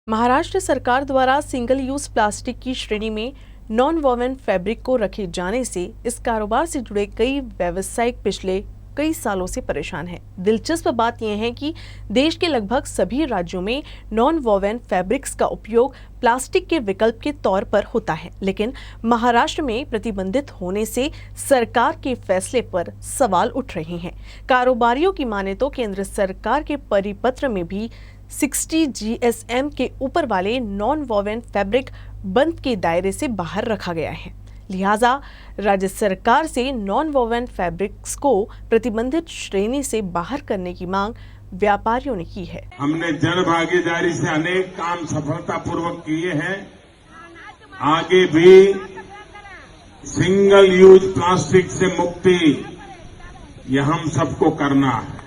महाराष्ट्र सरकार द्वारा single use plastic की श्रेणी में नॉन वोवेन फैब्रिक को रखे जाने से इस कारोबार से जुड़े कई व्यवसायिक पिछले कई सालों से परेशान हैं। दिलचस्प बात यह है कि देश के लगभग सभी राज्यों में नॉन वोवेन फैब्रिक्स का उपयोग प्लास्टिक के विकल्प के तौर पर होता है, लेकिन महाराष्ट्र में प्रतिबंधित होने से सरकार के फैसले पर सवाल उठ रहे हैं। कारोबारियों की माने तो केंद्र सरकार के परिपत्र में भी 60 GSM के ऊपर वाले नॉन वोवेन फैब्रिक बंद के दायरे से बाहर रखा गया है। लिहाजा राज्य सरकार से नॉन वोवेन फैब्रिक्स को प्रतिबंधित श्रेणी से बाहर करने की मांग व्यापारियों ने की है। हमने जन भागीदारी से अनेक काम सफलतापूर्वक किए हैं। आगे भी सिंगल यूज प्लास्टिक से मुक्ति ये हम सबको करना है।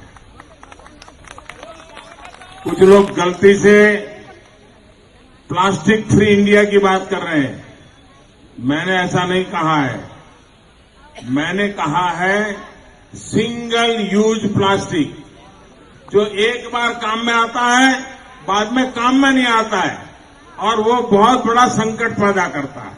कुछ लोग गलती से प्लास्टिक फ्री इंडिया की बात कर रहे हैं। मैंने ऐसा नहीं कहा है। मैंने कहा है सिंगल यूज प्लास्टिक, जो एक बार काम में आता है, बाद में काम में नहीं आता है और वो बहुत बड़ा संकट पैदा करता है।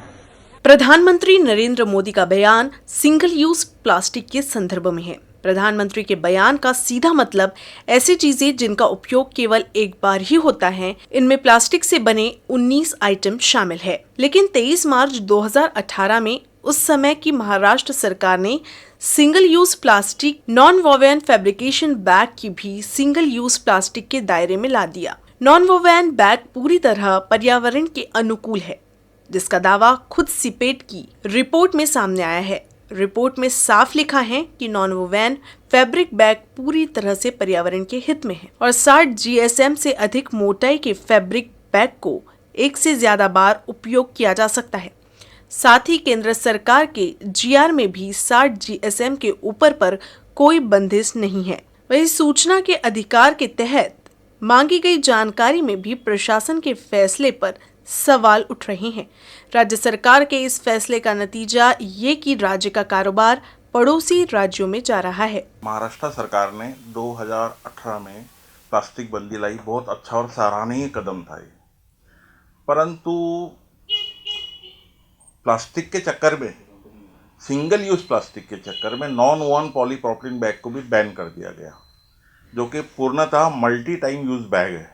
प्रधानमंत्री नरेंद्र मोदी का बयान सिंगल यूज प्लास्टिक के संदर्भ में है। प्रधानमंत्री के बयान का सीधा मतलब ऐसी चीजें जिनका उपयोग केवल एक बार ही होता है, इनमें प्लास्टिक से बने 19 आइटम शामिल है। लेकिन 23 मार्च 2018 में उस समय की महाराष्ट्र सरकार ने single use plastic non woven fabrication bag की भी सिंगल यूज प्लास्टिक के दायरे में ला दिया। नॉन वोवेन बैग पूरी तरह पर्यावरण के अनुकूल है, जिसका दावा खुद सिपेट की रिपोर्ट में सामने आया है। रिपोर्ट में साफ लिखा है कि नॉन वोवेन फैब्रिक बैग पूरी तरह से पर्यावरण के हित में है और 60 GSM से अधिक मोटाई के फैब्रिक बैग को एक से ज्यादा बार उपयोग किया जा सकता है। साथ ही केंद्र सरकार के GR में भी 60 GSM के ऊपर पर कोई बंदिश नहीं है। वही सूचना के अधिकार के तहत मांगी गई जानकारी में भी प्रशासन के फैसले पर सवाल उठ रहे हैं। राज्य सरकार के इस फैसले का नतीजा ये कि राज्य का कारोबार पड़ोसी राज्यों में जा रहा है। महाराष्ट्र सरकार ने 2018 में प्लास्टिक बंदी लाई, बहुत अच्छा और सराहनीय कदम था ये। परंतु प्लास्टिक के चक्कर में, सिंगल यूज प्लास्टिक के चक्कर में नॉन वोवेन पॉलीप्रोपिलीन बैग को भी बैन कर दिया गया, जो कि पूर्णतः मल्टी टाइम यूज बैग है,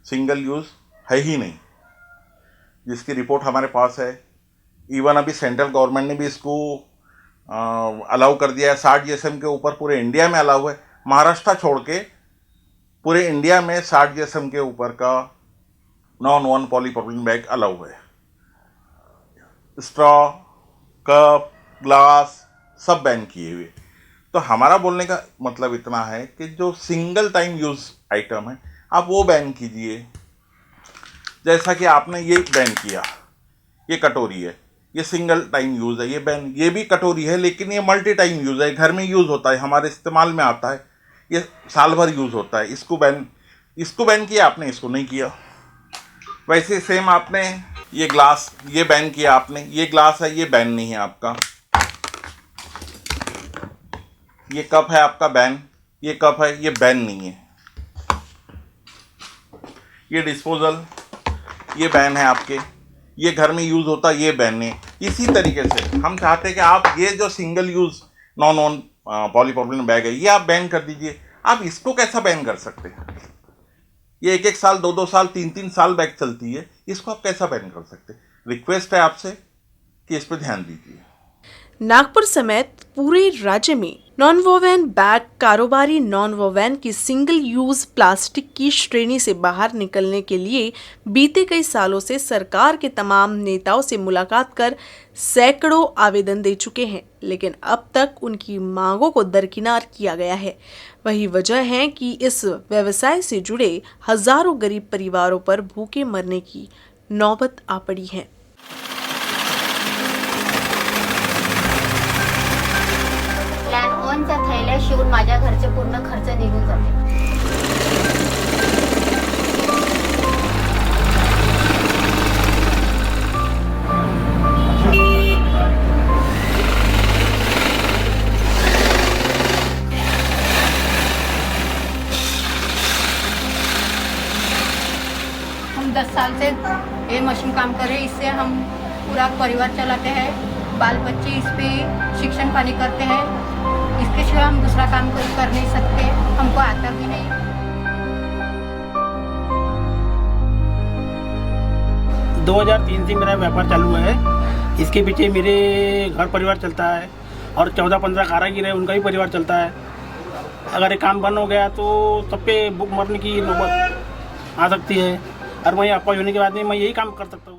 सिंगल यूज है ही नहीं, जिसकी रिपोर्ट हमारे पास है। इवन अभी सेंट्रल गवर्नमेंट ने भी इसको अलाउ कर दिया है। 60 GSM के ऊपर पूरे इंडिया में अलाउ है। महाराष्ट्र छोड़ के पूरे इंडिया में 60 GSM के ऊपर का non woven polypropylene bag allow है। स्ट्रॉ, कप, ग्लास सब बैन किए हुए। तो हमारा बोलने का मतलब इतना है कि जो सिंगल टाइम यूज आइटम है, आप वो बैन कीजिए। जैसा कि आपने ये बैन किया, ये कटोरी है, ये सिंगल टाइम यूज़ है, ये बैन, ये भी कटोरी है लेकिन ये मल्टी टाइम यूज़ है, घर में यूज़ होता है, हमारे इस्तेमाल में आता है, ये साल भर यूज़ होता है। इसको बैन किया आपने, इसको नहीं किया। वैसे सेम आपने ये ग्लास, ये बैन किया आपने, ये ग्लास है, ये बैन नहीं है आपका। ये कप है आपका बैन, ये कप है, ये बैन नहीं है। ये डिस्पोजल, ये बैन है आपके, ये घर में यूज़ होता है, ये बैन है। इसी तरीके से हम चाहते हैं कि आप ये जो single use non woven polypropylene bag है, ये आप बैन कर दीजिए। आप इसको कैसा बैन कर सकते हैं? ये 1-1 साल, 2-2 साल, 3-3 साल बैग चलती है, इसको आप कैसा बैन कर सकते हैं? रिक्वेस्ट है आपसे कि इस पर ध्यान दीजिए। नागपुर समेत पूरे राज्य में नॉन वोवेन बैग कारोबारी नॉन वोवेन की सिंगल यूज प्लास्टिक की श्रेणी से बाहर निकलने के लिए बीते कई सालों से सरकार के तमाम नेताओं से मुलाकात कर सैकड़ों आवेदन दे चुके हैं, लेकिन अब तक उनकी मांगों को दरकिनार किया गया है। वही वजह है कि इस व्यवसाय से जुड़े हजारों गरीब परिवारों पर भूखे मरने की नौबत आ पड़ी है। प्लॅन ऑनचा थैल्या शिवून माझ्या घरचे पूर्ण खर्च निघून जाते। साल से ये मशीन काम कर रहे हैं। इससे हम पूरा परिवार चलाते हैं, बाल बच्चे इस पे शिक्षण पानी करते हैं। इसके सिवा हम दूसरा काम कोई कर नहीं सकते, हमको आता भी नहीं। 2003 से मेरा व्यापार चालू है। इसके पीछे मेरे घर परिवार चलता है और 14-15 कारागिर है, उनका भी परिवार चलता है। अगर ये काम बंद हो गया तो सब पे भूख मरने की नौबत आ सकती है और मैं आपका होने के बाद में मैं यही काम कर सकता हूँ।